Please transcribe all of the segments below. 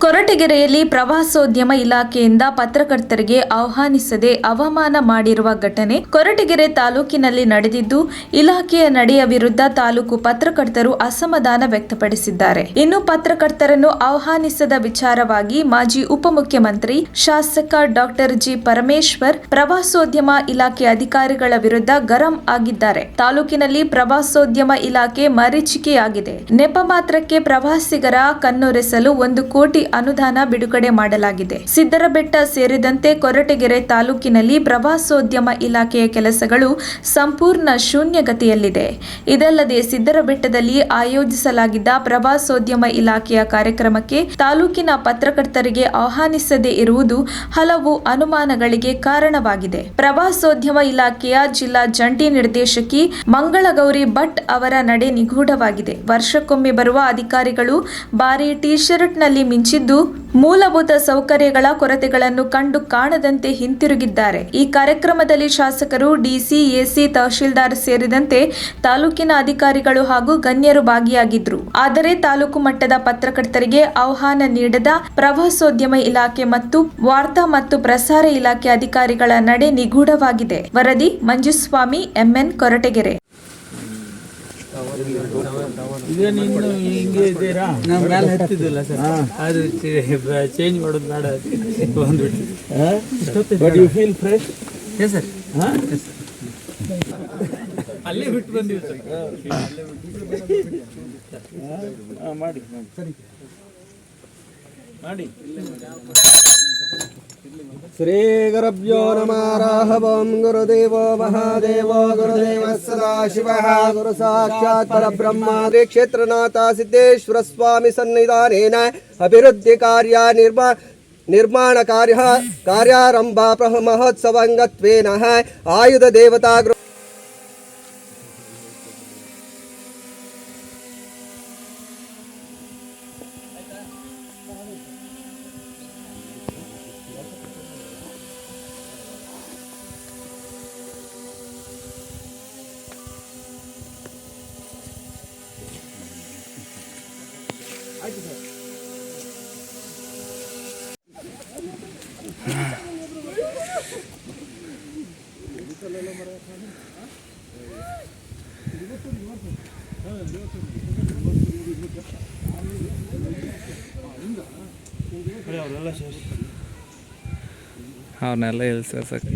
ಕೊರಟಗೆರೆಯಲ್ಲಿ ಪ್ರವಾಸೋದ್ಯಮ ಇಲಾಖೆಯಿಂದ ಪತ್ರಕರ್ತರಿಗೆ ಆಹ್ವಾನಿಸದೆ ಅವಮಾನ ಮಾಡಿರುವ ಘಟನೆ ಕೊರಟಗೆರೆ ತಾಲೂಕಿನಲ್ಲಿ ನಡೆದಿದ್ದು, ಇಲಾಖೆಯ ನಡೆಯ ವಿರುದ್ಧ ತಾಲೂಕು ಪತ್ರಕರ್ತರು ಅಸಮಾಧಾನ ವ್ಯಕ್ತಪಡಿಸಿದ್ದಾರೆ. ಇನ್ನು ಪತ್ರಕರ್ತರನ್ನು ಆಹ್ವಾನಿಸದ ವಿಚಾರವಾಗಿ ಮಾಜಿ ಉಪಮುಖ್ಯಮಂತ್ರಿ ಶಾಸಕ ಡಾಕ್ಟರ್ ಜಿ ಪರಮೇಶ್ವರ್ ಪ್ರವಾಸೋದ್ಯಮ ಇಲಾಖೆ ಅಧಿಕಾರಿಗಳ ವಿರುದ್ಧ ಗರಂ ಆಗಿದ್ದಾರೆ. ತಾಲೂಕಿನಲ್ಲಿ ಪ್ರವಾಸೋದ್ಯಮ ಇಲಾಖೆ ಮರೀಚಿಕೆಯಾಗಿದೆ. ನೆಪ ಮಾತ್ರಕ್ಕೆ ಪ್ರವಾಸಿಗರ ಕಣ್ಣೊರೆಸಲು 1 ಕೋಟಿ ಅನುದಾನ ಬಿಡುಗಡೆ ಮಾಡಲಾಗಿದೆ. ಸಿದ್ದರಬೆಟ್ಟ ಸೇರಿದಂತೆ ಕೊರಟಗೆರೆ ತಾಲೂಕಿನಲ್ಲಿ ಪ್ರವಾಸೋದ್ಯಮ ಇಲಾಖೆಯ ಕೆಲಸಗಳು ಸಂಪೂರ್ಣ ಶೂನ್ಯಗತಿಯಲ್ಲಿದೆ. ಇದಲ್ಲದೆ ಸಿದ್ದರಬೆಟ್ಟದಲ್ಲಿ ಆಯೋಜಿಸಲಾಗಿದ್ದ ಪ್ರವಾಸೋದ್ಯಮ ಇಲಾಖೆಯ ಕಾರ್ಯಕ್ರಮಕ್ಕೆ ತಾಲೂಕಿನ ಪತ್ರಕರ್ತರಿಗೆ ಆಹ್ವಾನಿಸದೇ ಇರುವುದು ಹಲವು ಅನುಮಾನಗಳಿಗೆ ಕಾರಣವಾಗಿದೆ. ಪ್ರವಾಸೋದ್ಯಮ ಇಲಾಖೆಯ ಜಿಲ್ಲಾ ಜಂಟಿ ನಿರ್ದೇಶಕಿ ಮಂಗಳಗೌರಿ ಭಟ್ ಅವರ ನಡೆ ನಿಗೂಢವಾಗಿದೆ. ವರ್ಷಕ್ಕೊಮ್ಮೆ ಬರುವ ಅಧಿಕಾರಿಗಳು ಭಾರೀ ಟಿ ಶರ್ಟ್ನಲ್ಲಿ ಮಿಂಚಿದ್ದು, ಮೂಲಭೂತ ಸೌಕರ್ಯಗಳ ಕೊರತೆಗಳನ್ನು ಕಂಡು ಕಾಣದಂತೆ ಹಿಂತಿರುಗಿದ್ದಾರೆ. ಈ ಕಾರ್ಯಕ್ರಮದಲ್ಲಿ ಶಾಸಕರು, ಡಿಸಿ, ಎಸಿ, ತಹಶೀಲ್ದಾರ್ ಸೇರಿದಂತೆ ತಾಲೂಕಿನ ಅಧಿಕಾರಿಗಳು ಹಾಗೂ ಗಣ್ಯರು ಭಾಗಿಯಾಗಿದ್ದರು. ಆದರೆ ತಾಲೂಕು ಮಟ್ಟದ ಪತ್ರಕರ್ತರಿಗೆ ಆಹ್ವಾನ ನೀಡದ ಪ್ರವಾಸೋದ್ಯಮ ಇಲಾಖೆ ಮತ್ತು ವಾರ್ತಾ ಮತ್ತು ಪ್ರಸಾರ ಇಲಾಖೆ ಅಧಿಕಾರಿಗಳ ನಡೆ ನಿಗೂಢವಾಗಿದೆ. ವರದಿ ಮಂಜುಸ್ವಾಮಿ, MN, ಕೊರಟಗೆರೆ. ಹಿಂಗೆ ಇದ್ದೀರಾ? ನಾವು ಮೇಲೆ ಹತ್ತಿದ್ದಿಲ್ಲ ಸರ್, ಅದು ಚೇಂಜ್ ಮಾಡೋದು ಬೇಡ ಬಂದ್ಬಿಟ್ಟು. But you feel fresh? Yes sir. ಅಲ್ಲೇ ಬಿಟ್ಟು ಬಂದಿವಿ ಸರ್. ಮಾಡಿ ಸರಿ ಮಾಡಿ. ಶ್ರೀ ಗುರುಭ್ಯೋ ನಮಃ. ಓಂ ಗುರುದೇವೋ ಮಹಾದೇವೋ ಗುರುದೇವ ಸದಾಶಿವಃ ಗುರು ಸಾಕ್ಷಾತ್ ಪರಬ್ರಹ್ಮ. ಕ್ಷೇತ್ರನಾಥ ಸಿದ್ದೇಶ್ವರ ಸ್ವಾಮಿ ಸನ್ನಿಧಾನೇನ ಅಭಿವೃದ್ಧಿ ಕಾರ್ಯ ನಿರ್ಮಾಣ ಕಾರ್ಯಾರಂಭ ಮಹೋತ್ಸವಂಗತ್ವೇನ ಆಯುಧ ದೇವತಾ ಅವನ್ನೆಲ್ಲ ಎಲ್ಲಿ ಸೇರ್ಸಕ್ಕೆ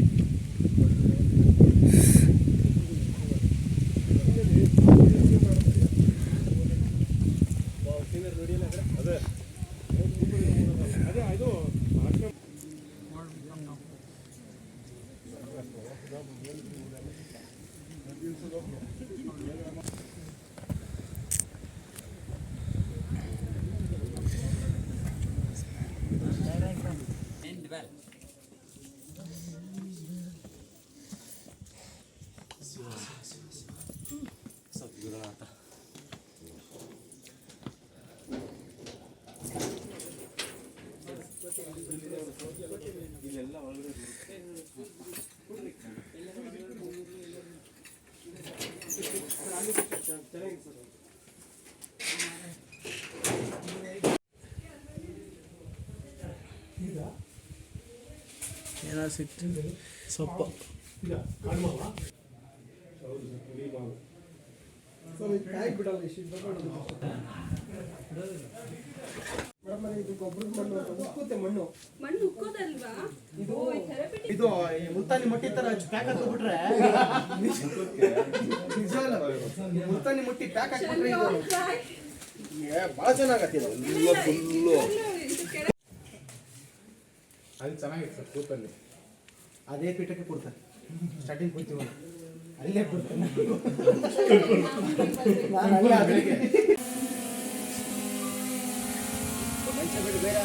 ಏನಾದ್ರು ಸಿಕ್ತು ಸೊಪ್ಪು ಇದು ಮುಲ್ತಾನಿ ಮೊಟ್ಟಿ ತರ ಪ್ಯಾಕ್ ಹಾಕ್ಬಿಟ್ರೆ ಮುಲ್ತಾನಿ ಮೊಟ್ಟಿ ಪ್ಯಾಕ್ ಹಾಕ್ಬಿಟ್ರೆ ಬಹಳ ಚೆನ್ನಾಗತ್ತಿದೆ. ಅದು ಚೆನ್ನಾಗಿತ್ತು ಸರ್. ಕೂತಲ್ಲಿ ಅದೇ ಪೀಠಕ್ಕೆ ಕೊಡ್ತಾರೆ. ಸ್ಟಾರ್ಟಿಂಗ್ ಕೂತೀವಲ್ಲ ಅಲ್ಲೇ ಕೊಡ್ತಾರೆ. ಬೇರೆ